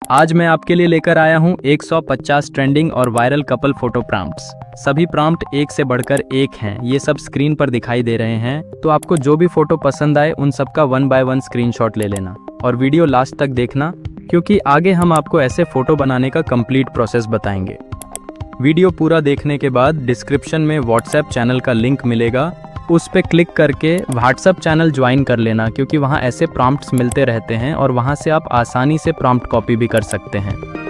आज मैं आपके लिए लेकर आया हूँ 150 ट्रेंडिंग और वायरल कपल फोटो प्रॉम्प्ट्स। सभी प्रॉम्प्ट एक से बढ़कर एक हैं। ये सब स्क्रीन पर दिखाई दे रहे हैं, तो आपको जो भी फोटो पसंद आए उन सबका 1 बाय 1 स्क्रीनशॉट ले लेना और वीडियो लास्ट तक देखना, क्योंकि आगे हम आपको ऐसे फोटो बनाने का कंप्लीट प्रोसेस बताएंगे। वीडियो पूरा देखने के बाद डिस्क्रिप्शन में व्हाट्सएप चैनल का लिंक मिलेगा, उस पर क्लिक करके व्हाट्सएप चैनल ज्वाइन कर लेना, क्योंकि वहाँ ऐसे प्रॉम्प्ट्स मिलते रहते हैं और वहाँ से आप आसानी से प्रॉम्प्ट कॉपी भी कर सकते हैं।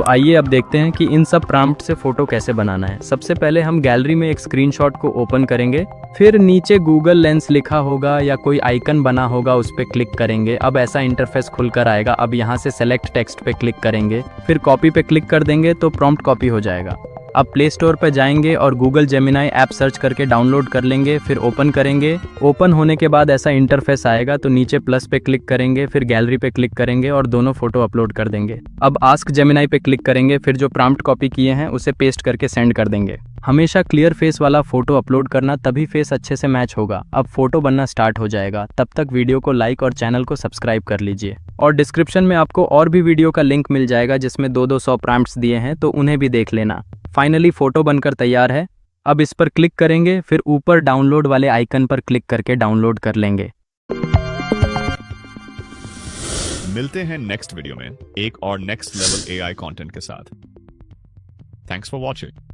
तो आइए अब देखते हैं कि इन सब प्रॉम्प्ट से फोटो कैसे बनाना है। सबसे पहले हम गैलरी में एक स्क्रीनशॉट को ओपन करेंगे, फिर नीचे गूगल लेंस लिखा होगा या कोई आइकन बना होगा, उस पर क्लिक करेंगे। अब ऐसा इंटरफेस खुलकर आएगा। अब यहाँ से सेलेक्ट टेक्स्ट पे क्लिक करेंगे, फिर कॉपी पे क्लिक कर देंगे तो प्रॉम्प्ट कॉपी हो जाएगा। अब प्ले स्टोर पर जाएंगे और गूगल जेमिनाई ऐप सर्च करके डाउनलोड कर लेंगे, फिर ओपन करेंगे। ओपन होने के बाद ऐसा इंटरफेस आएगा, तो नीचे प्लस पे क्लिक करेंगे, फिर गैलरी पे क्लिक करेंगे और दोनों फोटो अपलोड कर देंगे। अब आस्क जेमिनाई पे क्लिक करेंगे, फिर जो प्रॉम्प्ट कॉपी किए हैं उसे पेस्ट करके सेंड कर देंगे। हमेशा क्लियर फेस वाला फोटो अपलोड करना, तभी फेस अच्छे से मैच होगा। अब फोटो बनना स्टार्ट हो जाएगा। तब तक वीडियो को लाइक और चैनल को सब्सक्राइब कर लीजिए। और डिस्क्रिप्शन में आपको और भी वीडियो का लिंक मिल जाएगा जिसमें 200 प्रॉम्प्ट्स दिए हैं, तो उन्हें भी देख लेना। फाइनली फोटो बनकर तैयार है। अब इस पर क्लिक करेंगे, फिर ऊपर डाउनलोड वाले आइकन पर क्लिक करके डाउनलोड कर लेंगे। मिलते हैं नेक्स्ट वीडियो में एक और नेक्स्ट लेवल एआई कंटेंट के साथ। Thanks for watching.